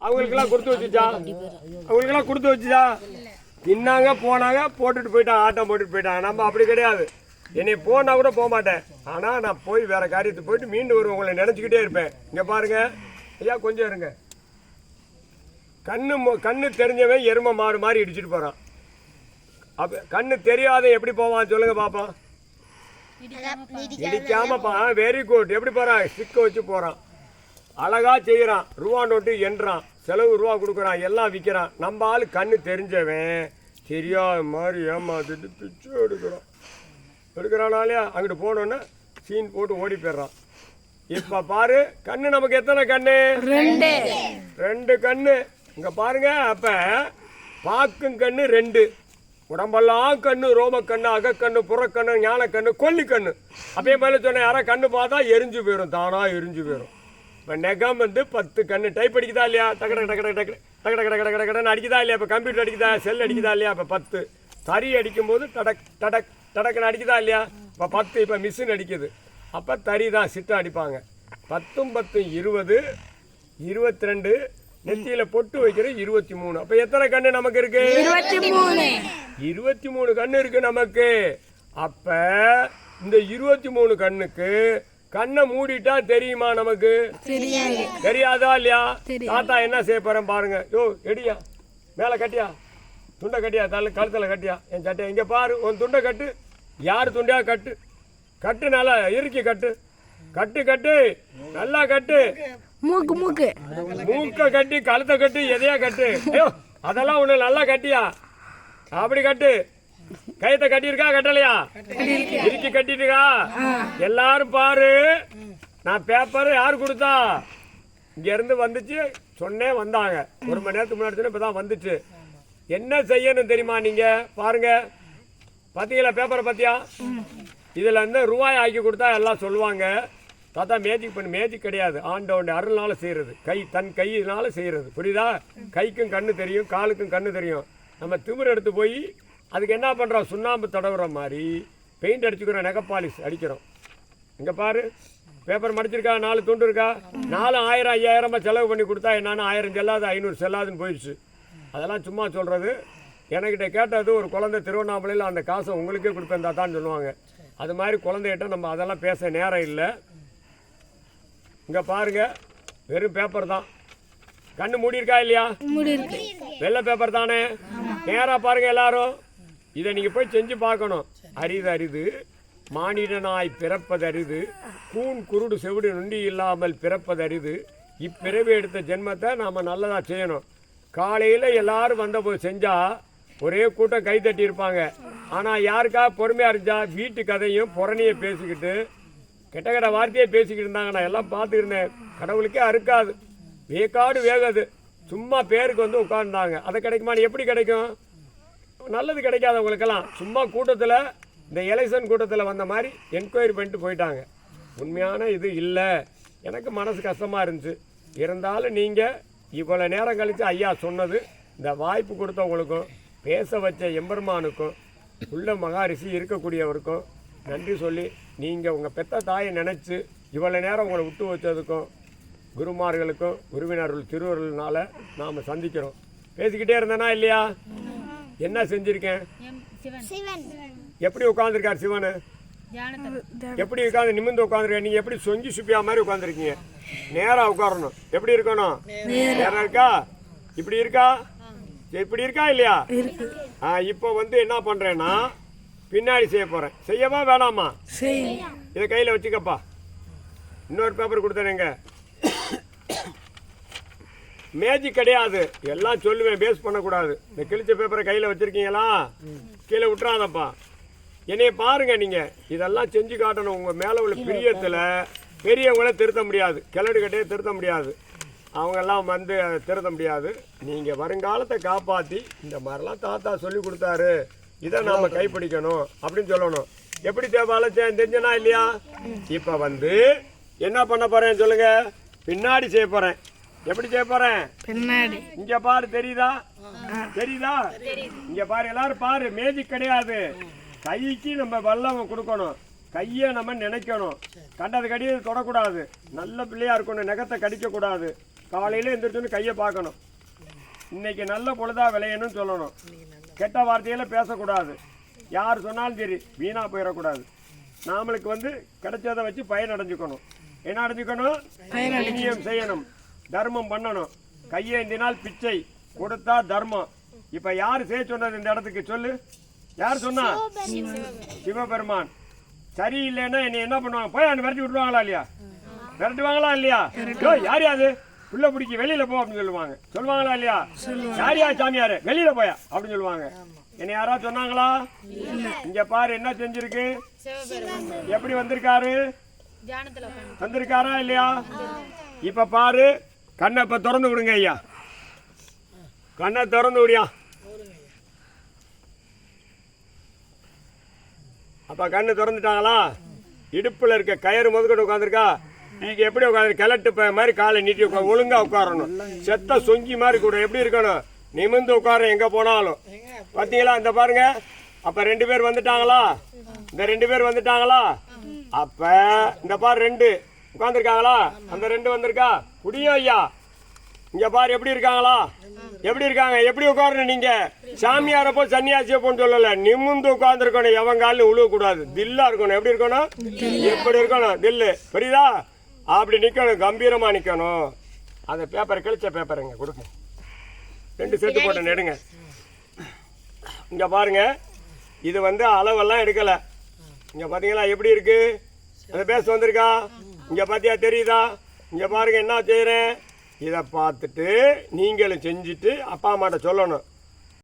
அவங்களுக்கெல்லாம் கொடுத்து வச்சுச்சா? அவங்களுக்கெல்லாம் கொடுத்து வச்சுச்சா? தின்னாங்க, போனாங்க, போட்டுட்டு போயிட்டாங்க, ஆட்டம் போட்டுட்டு போயிட்டாங்க. நம்ம அப்படி கிடையாது. என்னை போனால் கூட போக மாட்டேன். ஆனால் நான் போய் வேற காரியத்துக்கு போயிட்டு மீண்டும் வருவேன். உங்களை நினச்சிக்கிட்டே இருப்பேன். இங்கே பாருங்க ஐயா, கொஞ்சம் இருங்க. கண்ணு தெரிஞ்சவன் எருமை மாடு மாதிரி இடிச்சிட்டு போகிறான். அப்போ கண்ணு தெரியாத எப்படி போவான் சொல்லுங்க பாப்பா? இடிக்காமப்பா. Very good. எப்படி போகிறான்? ஸ்டிக்கை வச்சு போகிறான். அழகா செய்கிறான். ரூபா நோட்டு எண்றான், செலவு ரூபா கொடுக்குறான், எல்லாம் விற்கிறான். நம்ம ஆள் கண்ணு தெரிஞ்சவன் தெரியாத மாதிரி ஏமாத்திட்டு பிச்சு எடுக்கிறானாலே அங்கிட்டு போனோன்னு சீன் போட்டு ஓடி போயிடுறான். இப்ப பாரு, கண்ணு நமக்கு எத்தனை கண்ணு? ரெண்டு கண்ணு. இங்க பாருங்க. அப்ப பாக்கும் கண்ணு ரெண்டு, உடம்பெல்லாம் கண்ணு, ரோம கண்ணு, அகக்கண்ணு, புறக்கண்ணு, ஞானக்கண்ணு, கொல்லி கண்ணு. அப்பயே மேல சொன்ன யாரா கண்ணு பார்த்தா எரிஞ்சு போயிடும், தானா எரிஞ்சு போயிடும். இப்போ நெகம் 10 கண்ணு. டைப் அடிக்குதா இல்லையா? டக்கு டக்கு டக்கு டக்கு டக்கு டக்கு டக்கு டக்கு டக்குன்னு அடிக்குதா இல்லையா? இப்போ கம்ப்யூட்டர் அடிக்குதா, செல் அடிக்குதா இல்லையா? இப்போ 10. தறி அடிக்கும் போது டடக் டடக் டடக்குன்னு அடிக்குதா இல்லையா? இப்போ 10. இப்போ மிஷின் அடிக்குது. அப்போ தறி தான் சிட்டம் அடிப்பாங்க. 10 10 20, 22. நெத்தியில பொட்டு வைக்கிற 23. அப்ப எத்தனை கண்ணு நமக்கு இருக்கு? 23 கண்ணு இருக்கு நமக்கு. அப்ப இந்த 23 கண்ணுக்கு கண்ணை மூடிட்டா தெரியுமா நமக்கு? தெரியாதா இல்லையா? தாத்தா என்ன செய்ய போறேன் பாருங்க. யோ எடியா, மேல கட்டியா, துண்டை கட்டியா, கழுத்துல கட்டியா, என் சட்டையா இங்க பாரு. உன் துண்டை கட்டு. யாரு துண்டையா கட்டு? கட்டு, நல்லா இறுக்கி கட்டு. கட்டு கட்டு, நல்லா கட்டு. மூக்க கட்டி, கழுத்தை கட்டு, எதையா கட்டு. ஐயோ அதெல்லாம் ஒண்ணு, நல்லா கட்டியா, அப்படி கட்டு. கயத்தை கட்டியிருக்கா, கட்டலையா? இறுக்கி கட்டிட்டுக்கா. எல்லாரும் பாரு. நான் பேப்பர் யாரு கொடுத்தா? இங்க இருந்து வந்துச்சு, சொன்னேன், வந்தாங்க. 1 மணி நேரத்துக்கு முன்னாடி சொன்ன, இப்பதான் வந்துச்சு. என்ன செய்யணும் தெரியுமா? நீங்க பாருங்க, பாத்தீங்களா பேப்பரை? பாத்தியா? இதுல இருந்து ரூபாய் ஆக்கி கொடுத்தா எல்லாம் சொல்லுவாங்க, தாத்தா மேஜிக் பண்ணு. மேஜிக் கிடையாது, ஆண்டவனுடைய அருள்னால செய்யறது. தன் கையினால செய்யறது. புரியுதா? கைக்கும் கண்ணு தெரியும், காலுக்கும் கண்ணு தெரியும். நம்ம திமிர் எடுத்து போய் அதுக்கு என்ன பண்றோம்? சுண்ணாம்பு தடவுற மாதிரி பெயிண்ட் அடிச்சுக்கிறோம், நெகப்பாலிஷ் அடிக்கிறோம். இங்க பாரு, பேப்பர் மடிச்சிருக்கா, 4 துண்டு இருக்கா, 4 1000 5000 செலவு பண்ணி கொடுத்தா என்னன்னா 1000 செல்லாது, 500 செல்லாதுன்னு போயிடுச்சு. அதெல்லாம் சும்மா சொல்றது. என்கிட்ட கேட்டது ஒரு குழந்தை திருவண்ணாமலையில், அந்த காசை உங்களுக்கே கொடுப்பேன் தாத்தான்னு சொல்லுவாங்க. அது மாதிரி குழந்தைகிட்ட நம்ம அதெல்லாம் பேச நேரம் இல்லை. இங்க பாருங்க, வெறும் பேப்பர் தான். கண்ணு மூடி இருக்கா இல்லையா? வெள்ளை பேப்பர் தானே. நேரா பாருங்க எல்லாரும். இதை நீங்க போய் செஞ்சு பார்க்கணும். அரிது மானிடனாய் பிறப்பது அரிது, கூன் குருடு செவிடு நொண்டி இல்லாமல் பிறப்பது அரிது. இப்பிறவி எடுத்த ஜென்மத்தை நாம நல்லதா செய்யணும். காலையில எல்லாரும் வந்தபோது செஞ்சா ஒரே கூட்டம் கை தட்டி இருப்பாங்க. ஆனா யாருக்கா பொறுமையா இருந்தா வீட்டு கதையும் புறணியை பேசிக்கிட்டு கெட்ட கெட்ட வார்த்தையே பேசிக்கிட்டு இருந்தாங்க. நான் எல்லாம் பார்த்துக்கிருந்தேன். கடவுளுக்கே அறுக்காது, வேக்காடு வேகாது. சும்மா பேருக்கு வந்து உட்கார்ந்தாங்க. அதை கிடைக்குமா? எப்படி கிடைக்கும்? நல்லது கிடைக்காது அவங்களுக்கெல்லாம். சும்மா கூட்டத்தில், இந்த எலெக்ஷன் கூட்டத்தில் வந்த மாதிரி என்கொயரி பண்ணிட்டு போயிட்டாங்க. உண்மையான இது இல்லை. எனக்கு மனசு கஷ்டமாக இருந்துச்சு. இருந்தாலும் நீங்கள் இவ்வளோ நேரம் கழித்து ஐயா சொன்னது, இந்த வாய்ப்பு கொடுத்தவங்களுக்கும் பேச வச்ச எம்பெருமானுக்கும் உள்ள மகாரிஷி இருக்கக்கூடியவருக்கும் நன்றி சொல்லி, நீங்கள் உங்கள் பெத்த தாயை நினச்சி இவ்வளோ நேரம் உங்களை விட்டு வச்சதுக்கும் குருமார்களுக்கும் குருவினர்கள் திருவருள்னால நாம் சந்திக்கிறோம். பேசிக்கிட்டே இருந்தேனா இல்லையா? என்ன செஞ்சிருக்கேன்? எப்படி உட்காந்துருக்கார் சிவனு? எப்படி உட்காந்து நிமிர்ந்து உட்காந்துருக்க? நீங்க எப்படி சொங்கி சுப்பியா மாதிரி உட்காந்துருக்கீங்க? நேரா உட்காரணும். எப்படி இருக்கணும்? நேரம் இருக்கா? இப்படி இருக்கா? இப்படி இருக்கா இல்லையா? இப்போ வந்து என்ன பண்றேன்னா பின்னாடி செய்ய போறேன். செய்யவா வேணாமா? இதை கையில வச்சுக்கப்பா. இன்னொரு பேப்பர் கொடுத்தேனுங்க. மேஜிக் கிடையாது, எல்லாம் சொல்லுவேன், பேஸ் பண்ணக்கூடாது. இந்த கிழிச்ச பேப்பரை கையில் வச்சிருக்கீங்களா? கீழே விட்டுறாதப்பா. என்னைய பாருங்க, நீங்க இதெல்லாம் செஞ்சு காட்டணும். உங்க மேல உள்ள பிரியத்துல பெரியவங்கள திருத்த முடியாது, கிளடு கட்டையை திருத்த முடியாது, அவங்க எல்லாம் வந்து திருத்த முடியாது. நீங்க வருங்காலத்தை காப்பாத்தி இந்த மாதிரிலாம் தாத்தா சொல்லி கொடுத்தாரு, இதை நாம கைப்பிடிக்கணும் அப்படின்னு சொல்லணும். எப்படி தேவையால தெரிஞ்சனா இல்லையா? இப்ப வந்து என்ன பண்ண போறேன் சொல்லுங்க? பின்னாடி செய்ய போறேன். எப்படி செய்ய போறேன்? பின்னாடி. இங்க பாரு, தெரியுதா? தெரியுதா? இங்க பாரு, எல்லாரும் பாரு. மேஜிக் கிடையாது. கைக்கு நம்ம வல்லம் கொடுக்கணும், கையை நம்ம நினைக்கணும். கண்டது கடியது தொடக்கூடாது, நல்ல பிள்ளையா இருக்கணும், நகத்தை கடிக்க கூடாது, காலையில் எந்திரிச்சோன்னு கையை பார்க்கணும். இன்னைக்கு நல்ல பொழுதா விளையணும்னு சொல்லணும். கெட்ட வார்த்தையில பேசக்கூடாது. யார் சொன்னாலும் சரி வீணாக போயிடக்கூடாது. நாமளுக்கு கிடைச்சதை வச்சு பயன் அடைஞ்சுக்கணும். என்ன அடைஞ்சுக்கணும்? புண்ணியம் செய்யணும், தர்மம் பண்ணணும். கையேந்தினால் பிச்சை, கொடுத்தா தர்மம். இப்ப யாரு செய்ய சொன்னது இந்த இடத்துக்கு சொல்லு? யார் சொன்னா? சிவபெருமான். சரியில்லைன்னா என்னை என்ன பண்ணுவாங்க? போய் விரட்டி விட்டுருவாங்களா இல்லையா? விரட்டுவாங்களா இல்லையா? யார் யாது உள்ள பிடிக்கி வெளியில போ அப்படின்னு சொல்லுவாங்க. சொல்லுவாங்களா இல்லையா? யாரியா சாமியாரு வெளியில போயா அப்படின்னு சொல்லுவாங்க. என்ன யாராவது சொன்னாங்களா? இங்க பாரு என்ன செஞ்சிருக்கு, எப்படி வந்திருக்காரு, வந்திருக்காரா இல்லையா? இப்ப பாரு, கண்ணை இப்ப திறந்து விடுங்க ஐயா, கண்ணை திறந்து விடியா. அப்ப கண்ணு திறந்துட்டாங்களா? இடுப்புல இருக்க கயிறு முதற்கொண்டு உட்காந்துருக்கா. நீங்க எப்படி உட்காந்து கிளட்டு மாதிரி காலை நீட்டி ஒழுங்கா உட்காரணும். செத்த சொங்கி மாதிரி கூட எப்படி இருக்கணும்? நிமிந்து உட்கார எங்க போனாலும். பாத்தீங்களா? இந்த பாருங்க. அப்ப 2 பேர் வந்துட்டாங்களா? இந்த 2 பேர் வந்துட்டாங்களா? அப்ப இந்த பாரு 2 உட்கார்ந்துருக்காங்களா? அந்த 2 வந்திருக்கா குடியும் ஐயா. இங்க பாரு எப்படி இருக்காங்களா? எப்படி இருக்காங்க? எப்படி உட்காரணும்? நீங்க சாமியாரப்போ சன்னியாசியப்போன்னு சொல்லல, நிமிந்து உட்கார்ந்து இருக்கணும். எவன் காலிலும் உழுவ கூடாது. தில்லா இருக்கணும். எப்படி இருக்கணும்? எப்படி இருக்கணும்? தில்லு. புரியுதா? அப்படி நிக்கணும், கம்பீரமா நிக்கணும். அந்த பேப்பர் கிழிச்ச பேப்பருங்க கொடுங்க. 2 செட்டு போட்ட நெடுங்க. இங்க பாருங்க, இது அளவெல்லாம் எடுக்கல. இங்க பாத்தீங்களா எப்படி இருக்கு? அந்த பேச வந்திருக்கா? இங்க பாத்தியா தெரியுதா? இங்க பாருங்க என்ன செய்யறேன். இதை பார்த்துட்டு நீங்களும் செஞ்சுட்டு அப்பா அம்மாட்ட சொல்லணும்.